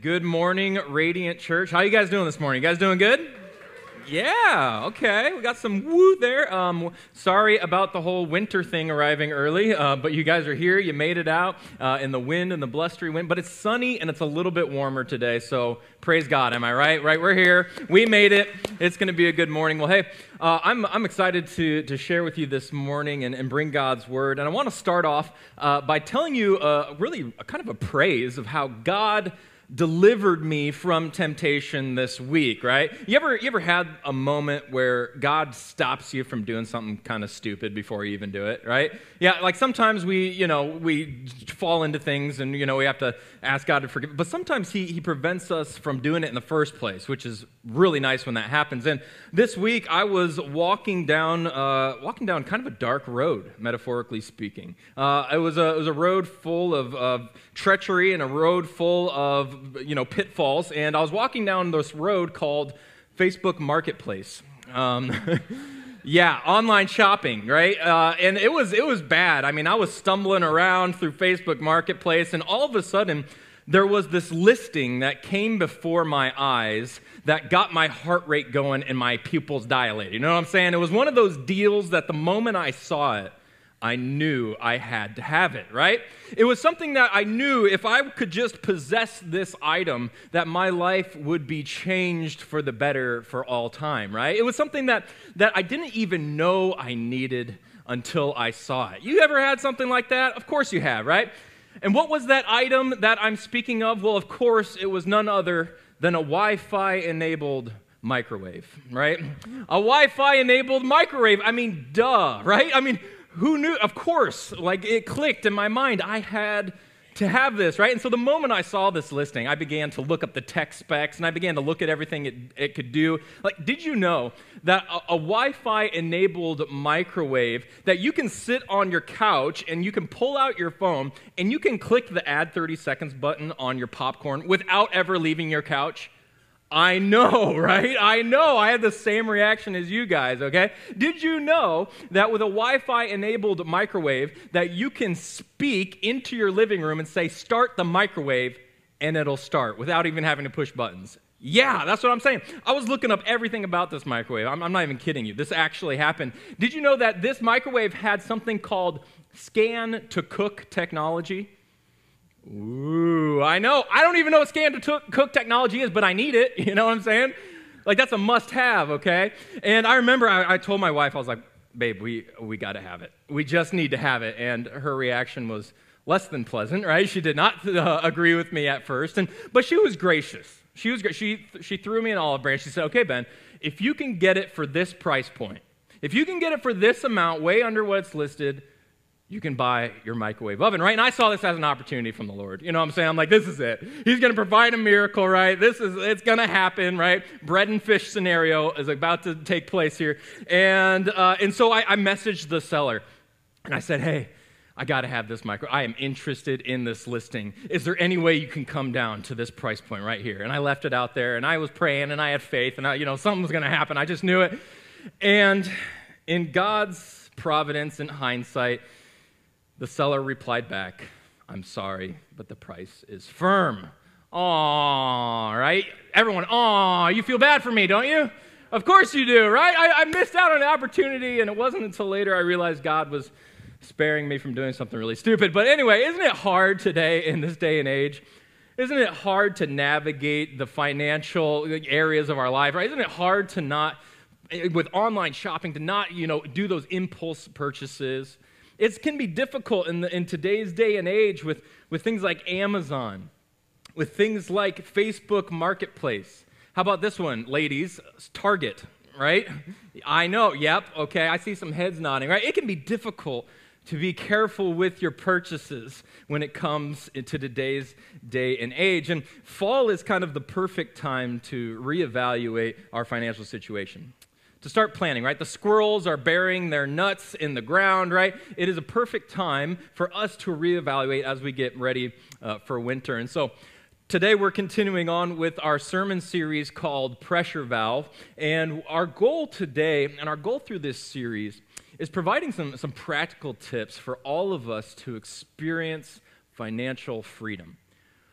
Good morning, Radiant Church. How you guys doing this morning? You guys doing good? Yeah, okay. We got some woo there. Sorry about the whole winter thing arriving early, but you guys are here. You made it out in the wind and the blustery wind. But it's sunny and it's a little bit warmer today, so praise God. Am I right? Right, we're here. We made it. It's going to be a good morning. Well, hey, I'm excited to share with you this morning and bring God's word. And I want to start off by telling you really kind of a praise of how God delivered me from temptation this week, right? You ever had a moment where God stops you from doing something kind of stupid before you even do it, right? Yeah, like sometimes we fall into things and, we have to ask God to forgive, but sometimes he prevents us from doing it in the first place, which is really nice when that happens. And this week I was walking down kind of a dark road, metaphorically speaking. It was a road full of treachery and a road full of pitfalls, and I was walking down this road called Facebook Marketplace. Yeah, online shopping, right? And it was bad. I mean, I was stumbling around through Facebook Marketplace, and all of a sudden, there was this listing that came before my eyes that got my heart rate going and my pupils dilated. You know what I'm saying? It was one of those deals that the moment I saw it, I knew I had to have it, right? It was something that I knew if I could just possess this item, that my life would be changed for the better for all time, right? It was something that I didn't even know I needed until I saw it. You ever had something like that? Of course you have, right? And what was that item that I'm speaking of? Well, of course, it was none other than a Wi-Fi enabled microwave, right? A Wi-Fi enabled microwave. I mean, duh, right? I mean, who knew? Of course, like it clicked in my mind. I had to have this, right? And so the moment I saw this listing, I began to look up the tech specs and I began to look at everything it could do. Like, did you know that a Wi-Fi enabled microwave that you can sit on your couch and you can pull out your phone and you can click the add 30 seconds button on your popcorn without ever leaving your couch? I know, right? I know. I had the same reaction as you guys, okay? Did you know that with a Wi-Fi enabled microwave that you can speak into your living room and say, start the microwave, and it'll start without even having to push buttons? Yeah, that's what I'm saying. I was looking up everything about this microwave. I'm not even kidding you. This actually happened. Did you know that this microwave had something called scan-to-cook technology? Ooh, I know. I don't even know what scan-to-cook technology is, but I need it. You know what I'm saying? Like, that's a must-have, okay? And I remember I told my wife, I was like, babe, we got to have it. We just need to have it. And her reaction was less than pleasant, right? She did not agree with me at first, but she was gracious. She threw me an olive branch. She said, okay, Ben, if you can get it for this price point, if you can get it for this amount, way under what it's listed, you can buy your microwave oven, right? And I saw this as an opportunity from the Lord. You know what I'm saying? I'm like, this is it. He's going to provide a miracle, right? It's going to happen, right? Bread and fish scenario is about to take place here. And so I messaged the seller, and I said, hey, I got to have this microwave. I am interested in this listing. Is there any way you can come down to this price point right here? And I left it out there, and I was praying, and I had faith, and something was going to happen. I just knew it. And in God's providence and hindsight, the seller replied back, I'm sorry, but the price is firm. Aw, right? Everyone, aw, you feel bad for me, don't you? Of course you do, right? I missed out on an opportunity, and it wasn't until later I realized God was sparing me from doing something really stupid. But anyway, isn't it hard today in this day and age? Isn't it hard to navigate the financial areas of our life, right? Isn't it hard to not, with online shopping, to not, do those impulse purchases? It can be difficult in today's day and age with things like Amazon, with things like Facebook Marketplace. How about this one, ladies? Target, right? I know, yep, okay, I see some heads nodding, right? It can be difficult to be careful with your purchases when it comes into today's day and age. And fall is kind of the perfect time to reevaluate our financial situation, to start planning, right? The squirrels are burying their nuts in the ground, right? It is a perfect time for us to reevaluate as we get ready for winter. And so today we're continuing on with our sermon series called Pressure Valve. And our goal today, and our goal through this series, is providing some practical tips for all of us to experience financial freedom.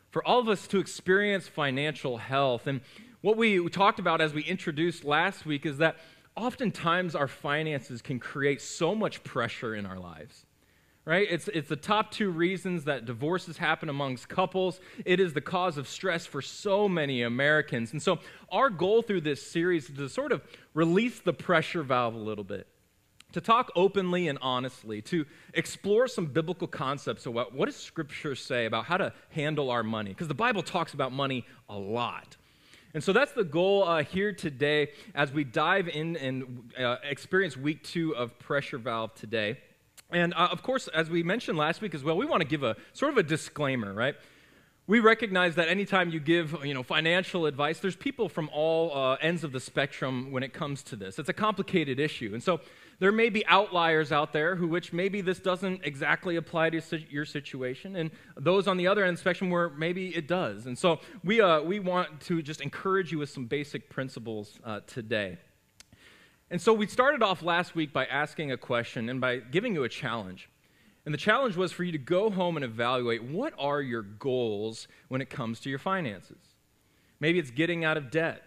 for all of us to experience financial health. And what we talked about as we introduced last week is that oftentimes our finances can create so much pressure in our lives. Right? It's the top two reasons that divorces happen amongst couples. It is the cause of stress for so many Americans. And so our goal through this series is to sort of release the pressure valve a little bit, to talk openly and honestly, to explore some biblical concepts about what does Scripture say about how to handle our money, because the Bible talks about money a lot. And so that's the goal here today as we dive in and experience week 2 of Pressure Valve today. And of course, as we mentioned last week as well, we want to give a sort of a disclaimer, right? We recognize that anytime you give, financial advice, there's people from all ends of the spectrum when it comes to this. It's a complicated issue. And so there may be outliers out there which maybe this doesn't exactly apply to your situation, and those on the other end of the spectrum where maybe it does. And so we want to just encourage you with some basic principles today. And so we started off last week by asking a question and by giving you a challenge. And the challenge was for you to go home and evaluate what are your goals when it comes to your finances. Maybe it's getting out of debt.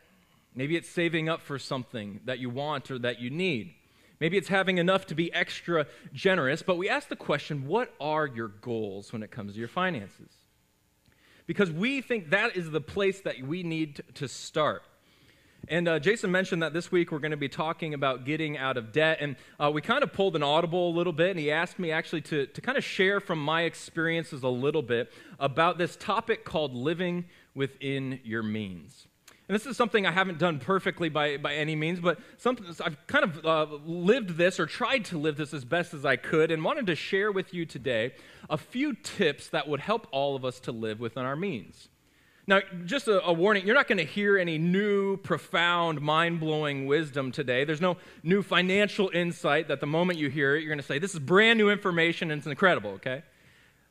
Maybe it's saving up for something that you want or that you need. Maybe it's having enough to be extra generous. But we asked the question, what are your goals when it comes to your finances? Because we think that is the place that we need to start. And Jason mentioned that this week we're going to be talking about getting out of debt, and we kind of pulled an audible a little bit, and he asked me actually to kind of share from my experiences a little bit about this topic called living within your means. And this is something I haven't done perfectly by any means, but I've kind of lived this or tried to live this as best as I could, and wanted to share with you today a few tips that would help all of us to live within our means. Now, just a warning, you're not going to hear any new, profound, mind-blowing wisdom today. There's no new financial insight that the moment you hear it, you're going to say, this is brand new information and it's incredible, okay?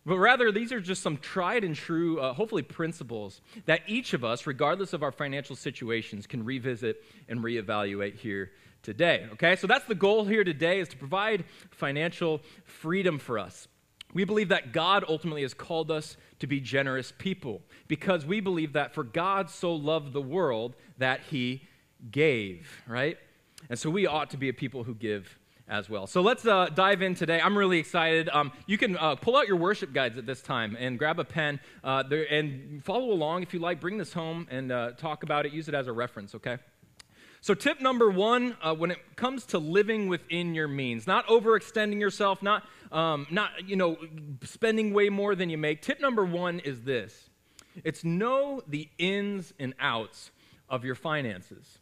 But rather, these are just some tried and true, hopefully, principles that each of us, regardless of our financial situations, can revisit and reevaluate here today, okay? So that's the goal here today, is to provide financial freedom for us. We believe that God ultimately has called us to be generous people because we believe that for God so loved the world that he gave, right? And so we ought to be a people who give as well. So let's dive in today. I'm really excited. You can pull out your worship guides at this time and grab a pen and follow along if you like. Bring this home and talk about it. Use it as a reference, okay? So tip number 1, when it comes to living within your means, not overextending yourself, not spending way more than you make. Tip number 1 is this. It's know the ins and outs of your finances.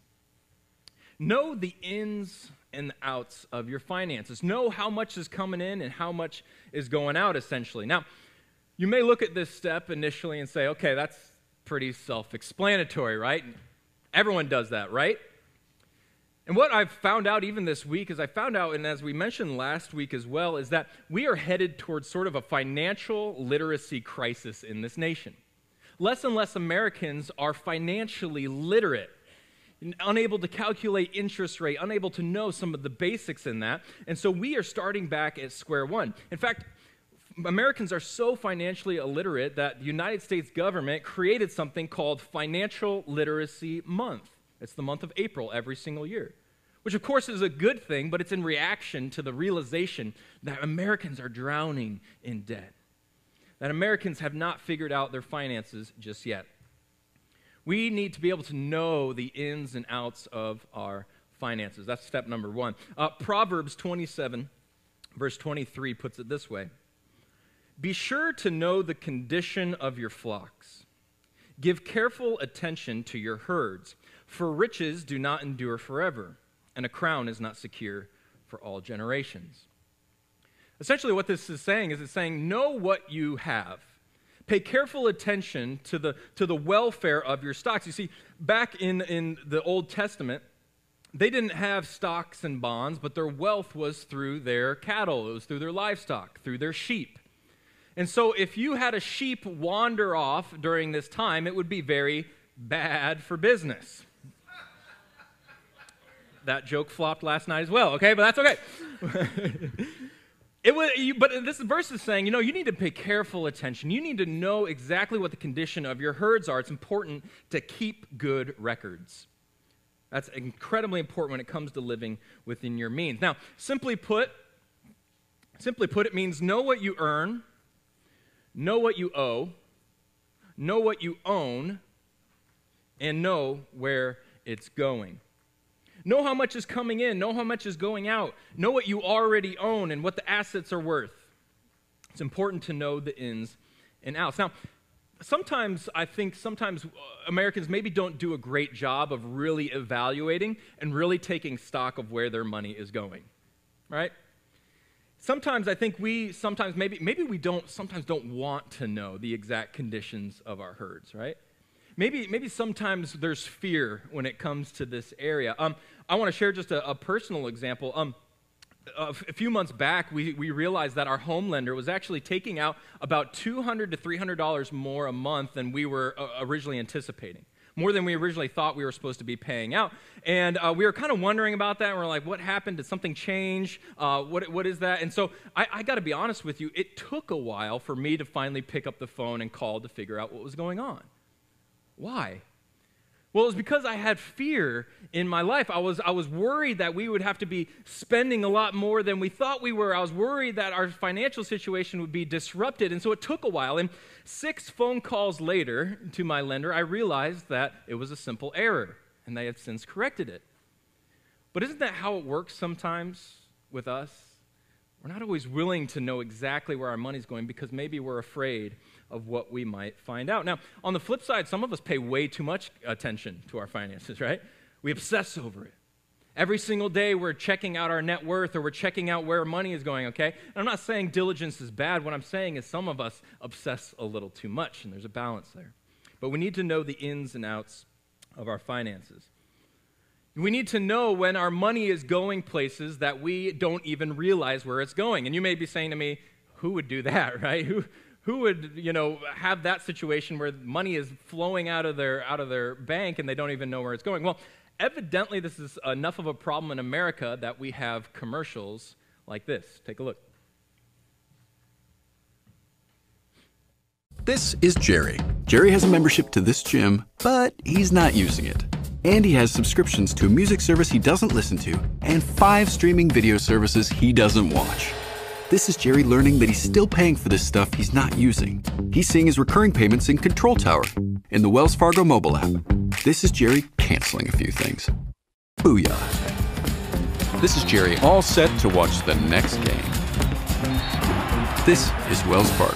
Know the ins and outs of your finances. Know how much is coming in and how much is going out, essentially. Now, you may look at this step initially and say, okay, that's pretty self-explanatory, right? Everyone does that, right? And what I've found out even this week is and as we mentioned last week as well, is that we are headed towards sort of a financial literacy crisis in this nation. Less and less Americans are financially literate, unable to calculate interest rate, unable to know some of the basics in that. And so we are starting back at square one. In fact, Americans are so financially illiterate that the United States government created something called Financial Literacy Month. It's the month of April every single year, which of course is a good thing, but it's in reaction to the realization that Americans are drowning in debt, that Americans have not figured out their finances just yet. We need to be able to know the ins and outs of our finances. That's step number 1. Proverbs 27, verse 23 puts it this way. Be sure to know the condition of your flocks. Give careful attention to your herds. For riches do not endure forever, and a crown is not secure for all generations. Essentially what this is saying is it's saying, know what you have. Pay careful attention to the welfare of your stocks. You see, back in the Old Testament, they didn't have stocks and bonds, but their wealth was through their cattle. It was through their livestock, through their sheep. And so if you had a sheep wander off during this time, it would be very bad for business. That joke flopped last night as well, okay? But that's okay. But this verse is saying, you need to pay careful attention. You need to know exactly what the condition of your herds are. It's important to keep good records. That's incredibly important when it comes to living within your means. Now, simply put, it means know what you earn, know what you owe, know what you own, and know where it's going. Know how much is coming in, know how much is going out, know what you already own and what the assets are worth. It's important to know the ins and outs. Now, sometimes Americans maybe don't do a great job of really evaluating and really taking stock of where their money is going, right? Sometimes I think maybe we sometimes don't want to know the exact conditions of our herds, right? Maybe sometimes there's fear when it comes to this area. I want to share just a personal example. A few months back, we realized that our home lender was actually taking out about $200 to $300 more a month than we were originally anticipating. More than we originally thought we were supposed to be paying out. And we were kind of wondering about that, and we're like, what happened? Did something change? What is that? And so I got to be honest with you, it took a while for me to finally pick up the phone and call to figure out what was going on. Why? Well, it was because I had fear in my life. I was worried that we would have to be spending a lot more than we thought we were. I was worried that our financial situation would be disrupted, and so it took a while. And 6 phone calls later to my lender, I realized that it was a simple error, and they have since corrected it. But isn't that how it works sometimes with us? We're not always willing to know exactly where our money's going because maybe we're afraid of what we might find out. Now, on the flip side, some of us pay way too much attention to our finances, right? We obsess over it. Every single day we're checking out our net worth or we're checking out where our money is going, okay? And I'm not saying diligence is bad. What I'm saying is some of us obsess a little too much, and there's a balance there. But we need to know the ins and outs of our finances. We need to know when our money is going places that we don't even realize where it's going. And you may be saying to me, who would do that, right? Who would, have that situation where money is flowing out of their bank and they don't even know where it's going? Well, evidently this is enough of a problem in America that we have commercials like this. Take a look. This is Jerry. Jerry has a membership to this gym, but he's not using it. And he has subscriptions to a music service he doesn't listen to and 5 streaming video services he doesn't watch. This is Jerry learning that he's still paying for this stuff he's not using. He's seeing his recurring payments in Control Tower, in the Wells Fargo mobile app. This is Jerry canceling a few things. Booyah. This is Jerry all set to watch the next game. This is Wells Fargo.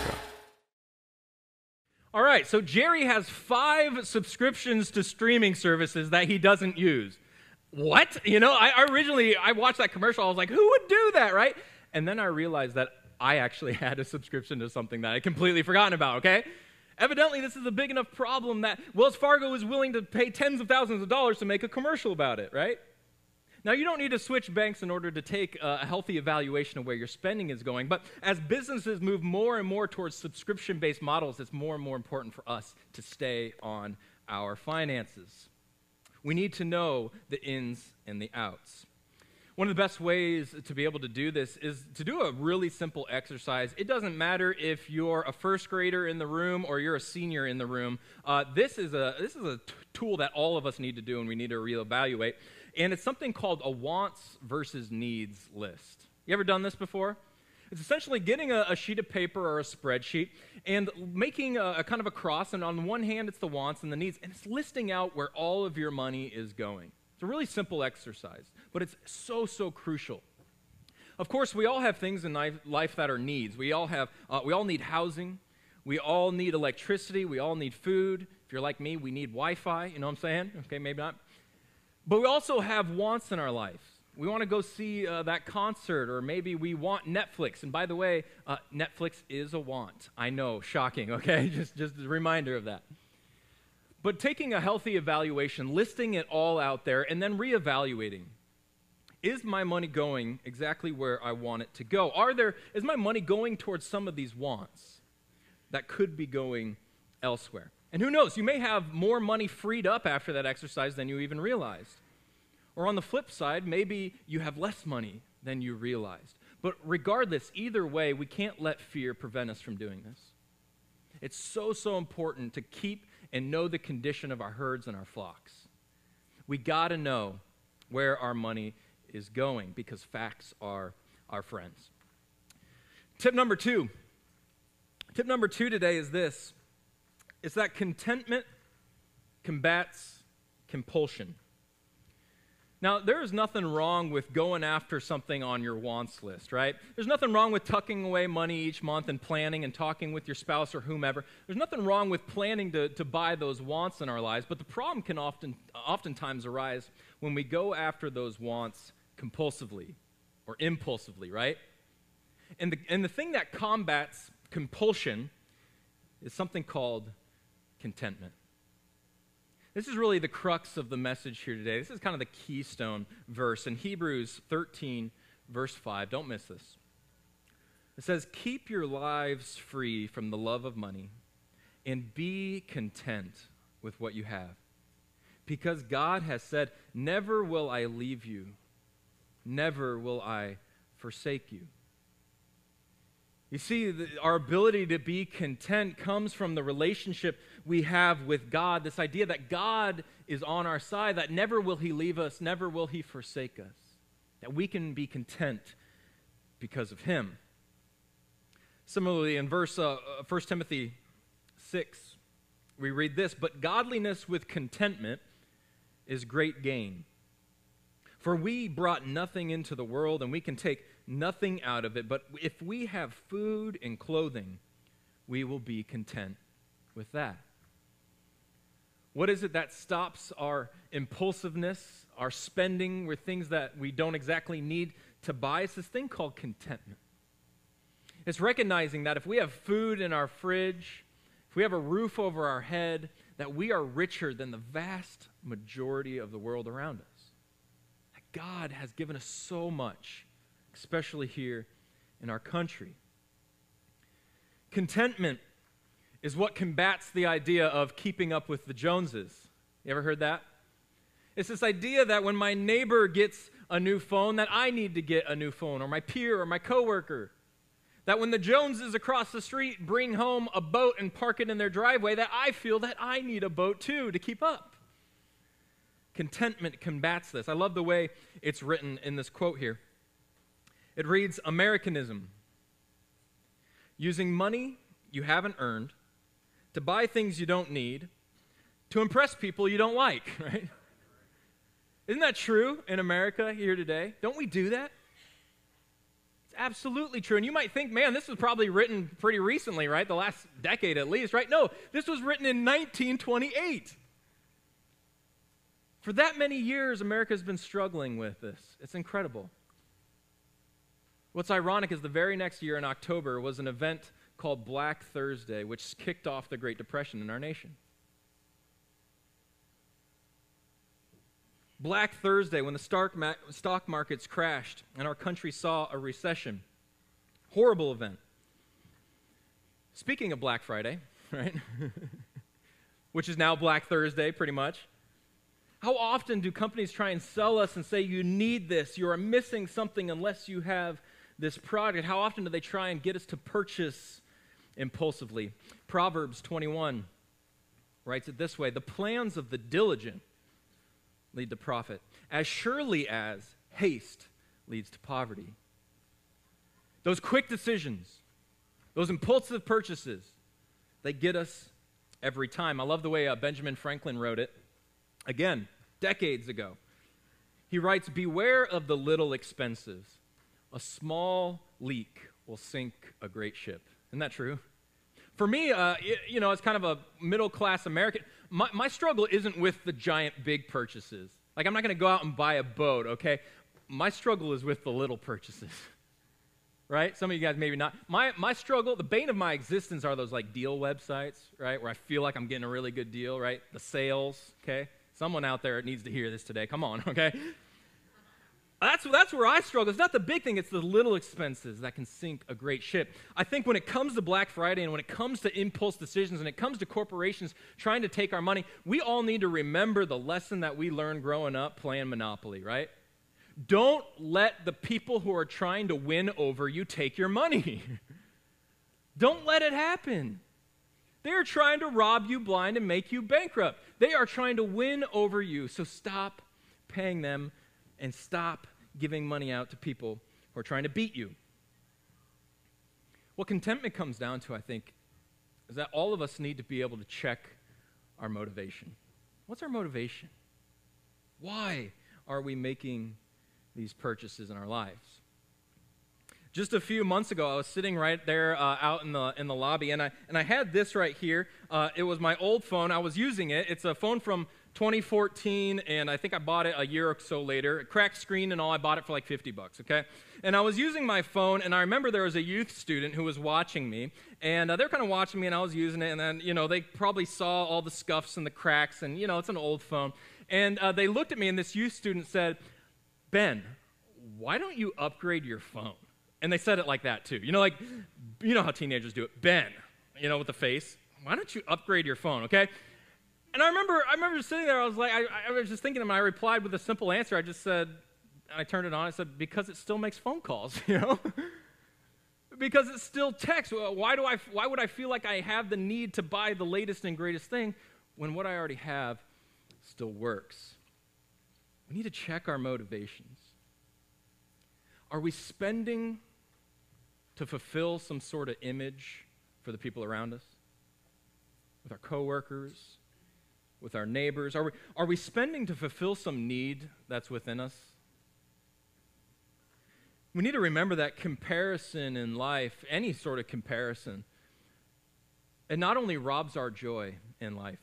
All right, so Jerry has 5 subscriptions to streaming services that he doesn't use. What? I watched that commercial. I was like, who would do that, right? And then I realized that I actually had a subscription to something that I completely forgotten about, okay? Evidently, this is a big enough problem that Wells Fargo is willing to pay tens of thousands of dollars to make a commercial about it, right? Now, you don't need to switch banks in order to take a healthy evaluation of where your spending is going, but as businesses move more and more towards subscription-based models, it's more and more important for us to stay on our finances. We need to know the ins and the outs. One of the best ways to be able to do this is to do a really simple exercise. It doesn't matter if you're a first grader in the room or you're a senior in the room. This is a tool that all of us need to do, and we need to reevaluate. And it's something called a wants versus needs list. You ever done this before? It's essentially getting a sheet of paper or a spreadsheet and making a kind of a cross, and on one hand it's the wants and the needs, and it's listing out where all of your money is going. It's a really simple exercise, but it's so crucial. Of course, we all have things in life that are needs. We all need housing. We all need electricity. We all need food. If you're like me, we need Wi-Fi. You know what I'm saying? Okay, maybe not. But we also have wants in our life. We want to go see that concert, or maybe we want Netflix. And by the way, Netflix is a want. I know, shocking, okay? Just a reminder of that. But taking a healthy evaluation, listing it all out there, and then reevaluating. Is my money going exactly where I want it to go? Is my money going towards some of these wants that could be going elsewhere? And who knows, you may have more money freed up after that exercise than you even realized. Or on the flip side, maybe you have less money than you realized. But regardless, either way, we can't let fear prevent us from doing this. It's so important to keep and know the condition of our herds and our flocks. We got to know where our money is going because facts are our friends. Tip number two. Tip number 2 today is this. It's that contentment combats compulsion. Now, there is nothing wrong with going after something on your wants list, right? There's nothing wrong with tucking away money each month and planning and talking with your spouse or whomever. There's nothing wrong with planning to buy those wants in our lives, but the problem can oftentimes arise when we go after those wants compulsively or impulsively, right? And the thing that combats compulsion is something called contentment. This is really the crux of the message here today. This is kind of the keystone verse in Hebrews 13, verse 5. Don't miss this. It says, "Keep your lives free from the love of money and be content with what you have. Because God has said, 'Never will I leave you, never will I forsake you.'" You see, our ability to be content comes from the relationship we have with God, this idea that God is on our side, that never will he leave us, never will he forsake us, that we can be content because of him. Similarly, in 1 Timothy 6, we read this, "But godliness with contentment is great gain. For we brought nothing into the world, and we can take nothing out of it. But if we have food and clothing, we will be content with that." What is it that stops our impulsiveness, our spending with things that we don't exactly need to buy? It's this thing called contentment. It's recognizing that if we have food in our fridge, if we have a roof over our head, that we are richer than the vast majority of the world around us. God has given us so much, especially here in our country. Contentment is what combats the idea of keeping up with the Joneses. You ever heard that? It's this idea that when my neighbor gets a new phone, that I need to get a new phone, or my peer or my coworker. That when the Joneses across the street bring home a boat and park it in their driveway, that I feel that I need a boat too to keep up. Contentment combats this. I love the way it's written in this quote here. It reads, "Americanism, using money you haven't earned to buy things you don't need, to impress people you don't like," right? Isn't that true in America here today? Don't we do that? It's absolutely true. And you might think, man, this was probably written pretty recently, right? The last decade at least, right? No, this was written in 1928. For that many years, America's been struggling with this. It's incredible. What's ironic is the very next year in October was an event called Black Thursday, which kicked off the Great Depression in our nation. Black Thursday, when the stock markets crashed and our country saw a recession. Horrible event. Speaking of Black Friday, right? Which is now Black Thursday, pretty much. How often do companies try and sell us and say, you need this, you are missing something unless you have this product? How often do they try and get us to purchase impulsively? Proverbs 21 writes it this way, "The plans of the diligent lead to profit, as surely as haste leads to poverty." Those quick decisions, those impulsive purchases, they get us every time. I love the way Benjamin Franklin wrote it. Again, decades ago. He writes, "Beware of the little expenses. A small leak will sink a great ship." Isn't that true? For me, as kind of a middle-class American, my struggle isn't with the giant big purchases. Like, I'm not going to go out and buy a boat, okay? My struggle is with the little purchases, right? Some of you guys maybe not. My struggle, the bane of my existence are those, like, deal websites, right, where I feel like I'm getting a really good deal, right? The sales, okay? Someone out there needs to hear this today. Come on, okay? That's where I struggle. It's not the big thing. It's the little expenses that can sink a great ship. I think when it comes to Black Friday and when it comes to impulse decisions and it comes to corporations trying to take our money, we all need to remember the lesson that we learned growing up playing Monopoly, right? Don't let the people who are trying to win over you take your money. Don't let it happen. They are trying to rob you blind and make you bankrupt. They are trying to win over you. So stop paying them and stop giving money out to people who are trying to beat you. What contentment comes down to, I think, is that all of us need to be able to check our motivation. What's our motivation? Why are we making these purchases in our lives? Just a few months ago, I was sitting right there out in the lobby, and I had this right here. It was my old phone. I was using it. It's a phone from 2014, and I think I bought it a year or so later. A cracked screen and all. I bought it for like $50, okay? And I was using my phone, and I remember there was a youth student who was watching me, and they're kind of watching me, and I was using it, and then, they probably saw all the scuffs and the cracks, and, it's an old phone. And they looked at me, and this youth student said, "Ben, why don't you upgrade your phone?" And they said it like that, too. You know how teenagers do it. "Ben," with the face, "why don't you upgrade your phone, okay?" And I remember just sitting there, I was like, I was just thinking, and I replied with a simple answer. I just said, I turned it on, I said, "Because it still makes phone calls, Because it still texts. Why would I feel like I have the need to buy the latest and greatest thing when what I already have still works? We need to check our motivations. Are we spending to fulfill some sort of image for the people around us? With our coworkers, with our neighbors? Are we spending to fulfill some need that's within us? We need to remember that comparison in life, any sort of comparison, it not only robs our joy in life,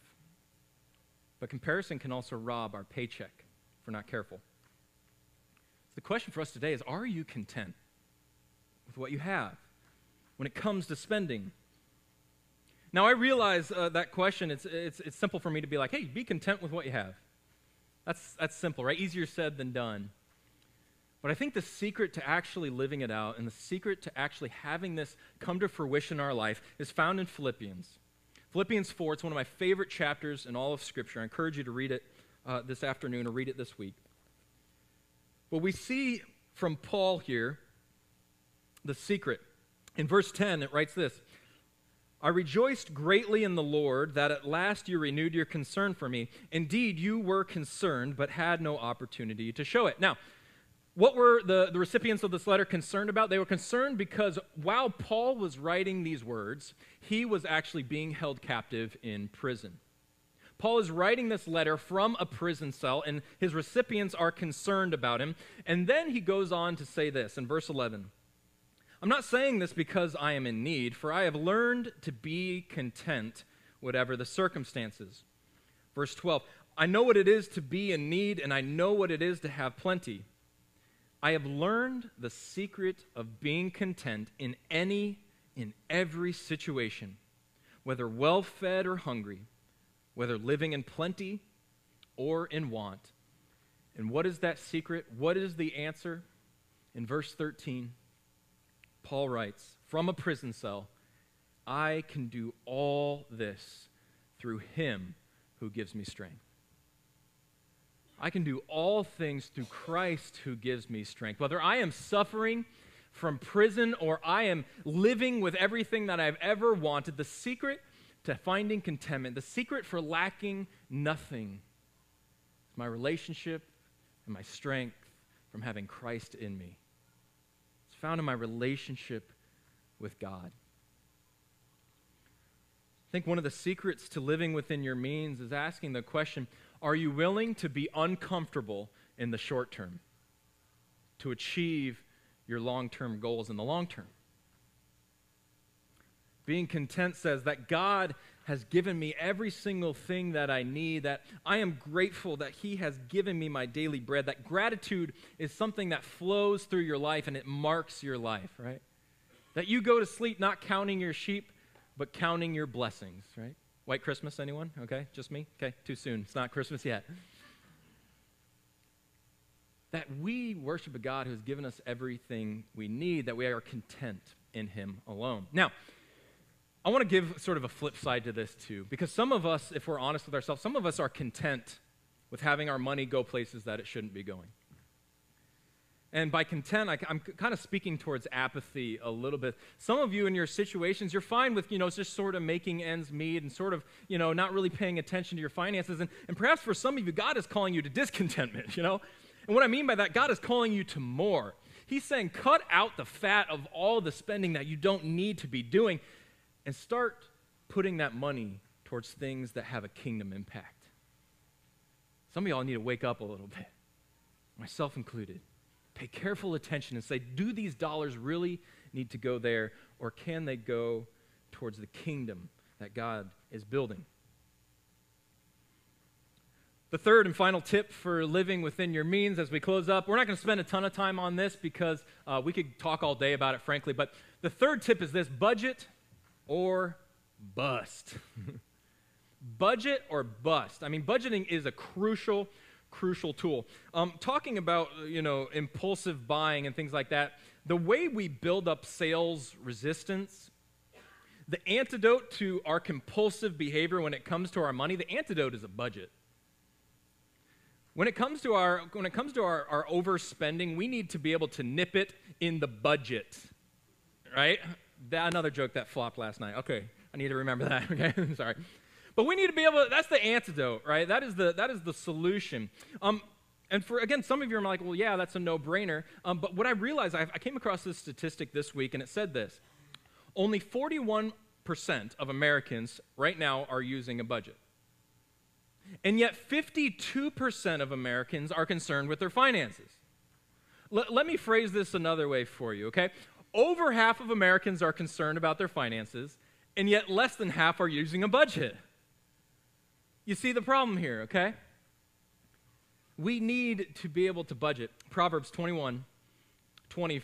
but comparison can also rob our paycheck if we're not careful. So the question for us today is, are you content with what you have when it comes to spending? Now, I realize that question, it's simple for me to be like, hey, be content with what you have. That's simple, right? Easier said than done. But I think the secret to actually living it out and the secret to actually having this come to fruition in our life is found in Philippians. Philippians 4, it's one of my favorite chapters in all of Scripture. I encourage you to read it this afternoon or read it this week. But we see from Paul here the secret. In verse 10, it writes this: "I rejoiced greatly in the Lord that at last you renewed your concern for me. Indeed, you were concerned, but had no opportunity to show it." Now, what were the recipients of this letter concerned about? They were concerned because while Paul was writing these words, he was actually being held captive in prison. Paul is writing this letter from a prison cell, and his recipients are concerned about him. And then he goes on to say this in verse 11. "I'm not saying this because I am in need, for I have learned to be content whatever the circumstances." Verse 12, "I know what it is to be in need, and I know what it is to have plenty. I have learned the secret of being content in every situation, whether well-fed or hungry, whether living in plenty or in want." And what is that secret? What is the answer? In verse 13, Paul writes, from a prison cell, "I can do all this through him who gives me strength." I can do all things through Christ who gives me strength. Whether I am suffering from prison or I am living with everything that I've ever wanted, the secret to finding contentment, the secret for lacking nothing, is my relationship and my strength from having Christ in me. It's found in my relationship with God. I think one of the secrets to living within your means is asking the question, are you willing to be uncomfortable in the short term to achieve your long-term goals in the long term? Being content says that God has given me every single thing that I need, that I am grateful that he has given me my daily bread, that gratitude is something that flows through your life and it marks your life, right? That you go to sleep not counting your sheep, but counting your blessings, right? White Christmas, anyone? Okay, just me? Okay, too soon. It's not Christmas yet. That we worship a God who has given us everything we need, that we are content in him alone. Now, I want to give sort of a flip side to this too, because some of us, if we're honest with ourselves, some of us are content with having our money go places that it shouldn't be going. And by content, I'm kind of speaking towards apathy a little bit. Some of you in your situations, you're fine with, just sort of making ends meet and sort of, not really paying attention to your finances. And perhaps for some of you, God is calling you to discontentment, And what I mean by that, God is calling you to more. He's saying, cut out the fat of all the spending that you don't need to be doing and start putting that money towards things that have a kingdom impact. Some of y'all need to wake up a little bit, myself included. Pay careful attention and say, do these dollars really need to go there, or can they go towards the kingdom that God is building? The third and final tip for living within your means as we close up, we're not going to spend a ton of time on this because we could talk all day about it, frankly, but the third tip is this: budget or bust. Budget or bust. I mean, budgeting is a crucial tool. Talking about, impulsive buying and things like that, the way we build up sales resistance, the antidote to our compulsive behavior when it comes to our money, the antidote is a budget. When it comes to our overspending, we need to be able to nip it in the budget, right? Another joke that flopped last night. Okay, I need to remember that. Okay, sorry. But we need to be able to, that's the antidote, right? That is the solution. And for, again, some of you are like, well, yeah, that's a no-brainer. But what I realized, I came across this statistic this week, and it said this: only 41% of Americans right now are using a budget. And yet 52% of Americans are concerned with their finances. Let me phrase this another way for you, okay? Over half of Americans are concerned about their finances, and yet less than half are using a budget. You see the problem here, okay? We need to be able to budget. Proverbs 21:20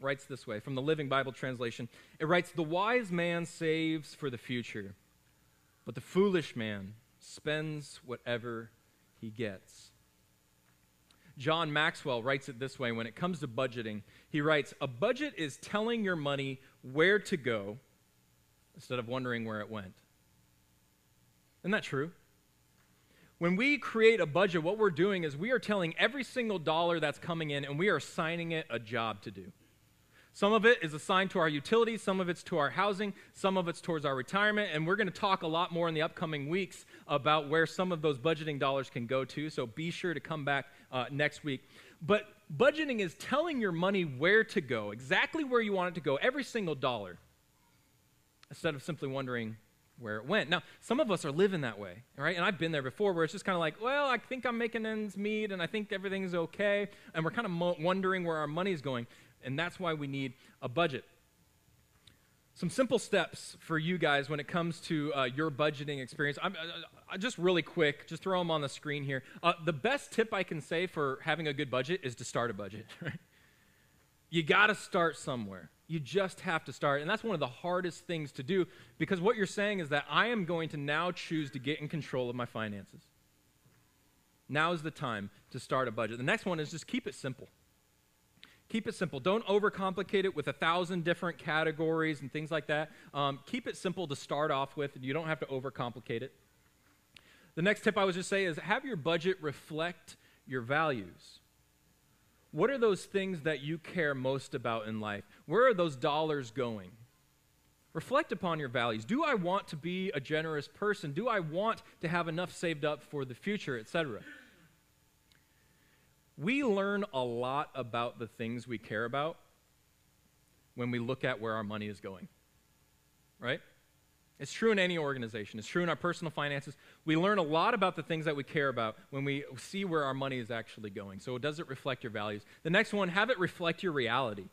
writes this way, from the Living Bible translation. It writes, "The wise man saves for the future, but the foolish man spends whatever he gets." John Maxwell writes it this way when it comes to budgeting. He writes, "A budget is telling your money where to go instead of wondering where it went." Isn't that true? When we create a budget, what we're doing is we are telling every single dollar that's coming in, and we are assigning it a job to do. Some of it is assigned to our utilities, some of it's to our housing, some of it's towards our retirement, and we're going to talk a lot more in the upcoming weeks about where some of those budgeting dollars can go to, so be sure to come back next week. But budgeting is telling your money where to go, exactly where you want it to go, every single dollar, instead of simply wondering where it went. Now, some of us are living that way, right? And I've been there before, where it's just kind of like, well, I think I'm making ends meet, and I think everything's okay, and we're kind of wondering where our money's going, and that's why we need a budget. Some simple steps for you guys when it comes to your budgeting experience. I just really quick, just throw them on the screen here. The best tip I can say for having a good budget is to start a budget, right? You got to start somewhere. You just have to start. And that's one of the hardest things to do, because what you're saying is that I am going to now choose to get in control of my finances. Now is the time to start a budget. The next one is just keep it simple. Keep it simple. Don't overcomplicate it with 1,000 different categories and things like that. Keep it simple to start off with, and you don't have to overcomplicate it. The next tip I would just say is have your budget reflect your values. What are those things that you care most about in life? Where are those dollars going? Reflect upon your values. Do I want to be a generous person? Do I want to have enough saved up for the future, etc.? We learn a lot about the things we care about when we look at where our money is going, right? It's true in any organization. It's true in our personal finances. We learn a lot about the things that we care about when we see where our money is actually going. So does it reflect your values? The next one, have it reflect your reality.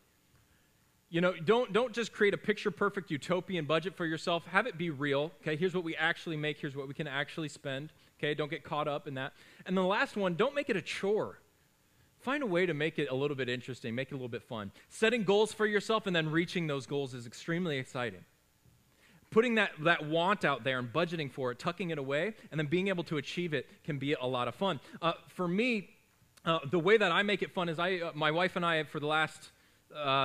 Don't just create a picture-perfect utopian budget for yourself. Have it be real. Okay, here's what we actually make. Here's what we can actually spend. Okay, don't get caught up in that. And the last one, don't make it a chore. Find a way to make it a little bit interesting, make it a little bit fun. Setting goals for yourself and then reaching those goals is extremely exciting. Putting that want out there and budgeting for it, tucking it away, and then being able to achieve it can be a lot of fun. For me, the way that I make it fun is my wife and I, for the last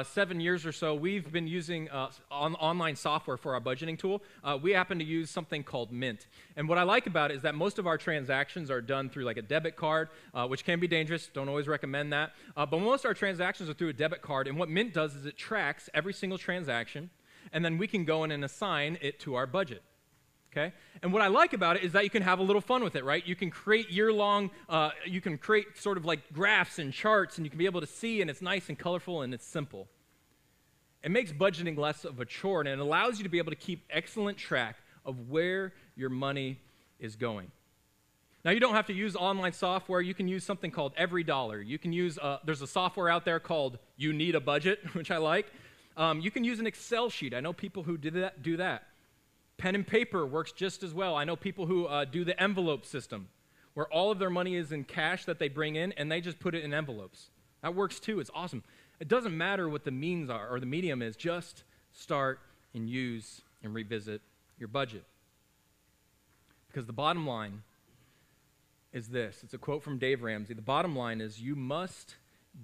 7 years or so, we've been using online software for our budgeting tool. We happen to use something called Mint. And what I like about it is that most of our transactions are done through like a debit card, which can be dangerous. Don't always recommend that. But most of our transactions are through a debit card. And what Mint does is it tracks every single transaction, and then we can go in and assign it to our budget. Okay? And what I like about it is that you can have a little fun with it, right? You can create year-long, you can create sort of like graphs and charts, and you can be able to see, and it's nice and colorful, and it's simple. It makes budgeting less of a chore, and it allows you to be able to keep excellent track of where your money is going. Now, you don't have to use online software. You can use something called EveryDollar. You can use, there's a software out there called You Need a Budget, which I like. You can use an Excel sheet. I know people who do that. Pen and paper works just as well. I know people who do the envelope system, where all of their money is in cash that they bring in, and they just put it in envelopes. That works too. It's awesome. It doesn't matter what the means are or the medium is. Just start and use and revisit your budget. Because the bottom line is this. It's a quote from Dave Ramsey. The bottom line is you must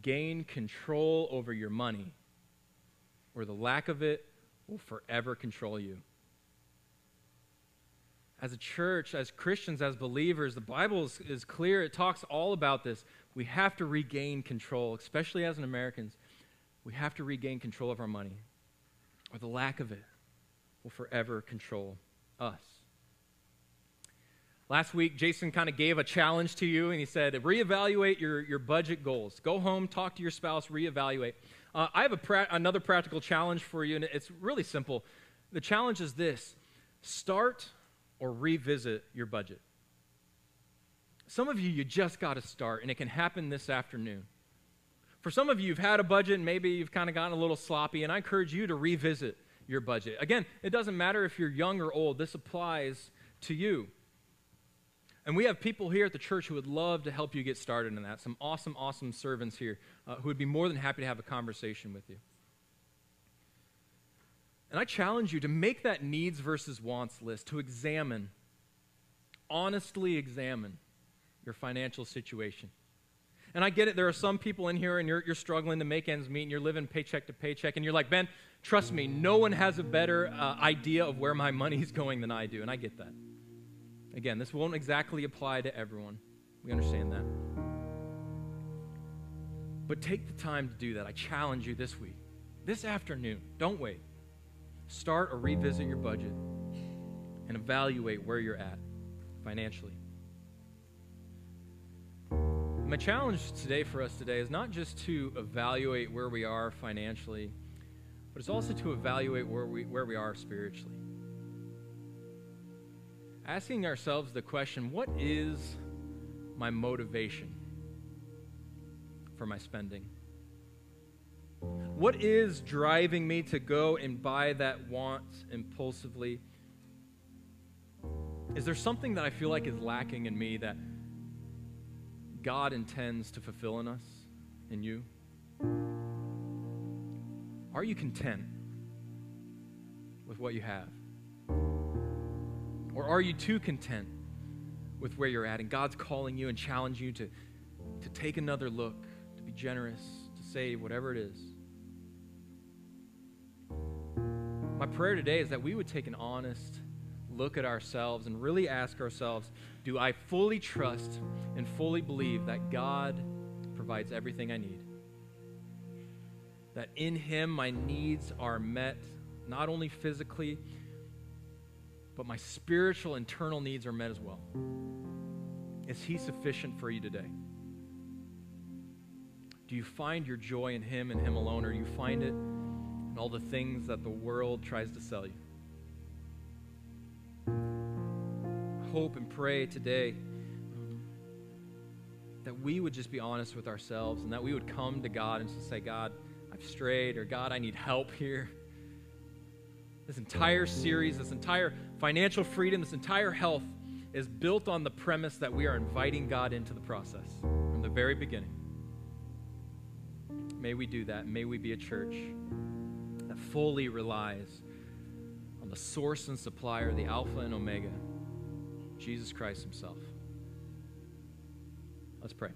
gain control over your money, or the lack of it will forever control you. As a church, as Christians, as believers, the Bible is clear. It talks all about this. We have to regain control, especially as Americans. We have to regain control of our money, or the lack of it will forever control us. Last week, Jason kind of gave a challenge to you, and he said, reevaluate your budget goals. Go home, talk to your spouse, reevaluate. I have another practical challenge for you, and it's really simple. The challenge is this: start or revisit your budget. Some of you just got to start, and it can happen this afternoon. For some of you, you've had a budget, and maybe you've kind of gotten a little sloppy, and I encourage you to revisit your budget. Again, it doesn't matter if you're young or old. This applies to you. And we have people here at the church who would love to help you get started in that. Some awesome, awesome servants here who would be more than happy to have a conversation with you. And I challenge you to make that needs versus wants list, to honestly examine your financial situation. And I get it, there are some people in here and you're struggling to make ends meet and you're living paycheck to paycheck and you're like, Ben, trust me, no one has a better idea of where my money's going than I do, and I get that. Again, this won't exactly apply to everyone. We understand that. But take the time to do that. I challenge you this week, this afternoon. Don't wait. Start or revisit your budget and evaluate where you're at financially. My challenge today for us today is not just to evaluate where we are financially, but it's also to evaluate where we are spiritually. Asking ourselves the question, what is my motivation for my spending? What is driving me to go and buy that want impulsively? Is there something that I feel like is lacking in me that God intends to fulfill in us, in you? Are you content with what you have? Or are you too content with where you're at and God's calling you and challenging you to take another look, to be generous, to save, whatever it is? My prayer today is that we would take an honest look at ourselves and really ask ourselves, do I fully trust and fully believe that God provides everything I need? That in Him my needs are met, not only physically, but my spiritual, internal needs are met as well. Is He sufficient for you today? Do you find your joy in Him and Him alone, or do you find it in all the things that the world tries to sell you? Hope and pray today that we would just be honest with ourselves and that we would come to God and just say, God, I've strayed, or God, I need help here. This entire series, this entire financial freedom, this entire health is built on the premise that we are inviting God into the process from the very beginning. May we do that. May we be a church that fully relies on the source and supplier, the Alpha and Omega, Jesus Christ Himself. Let's pray.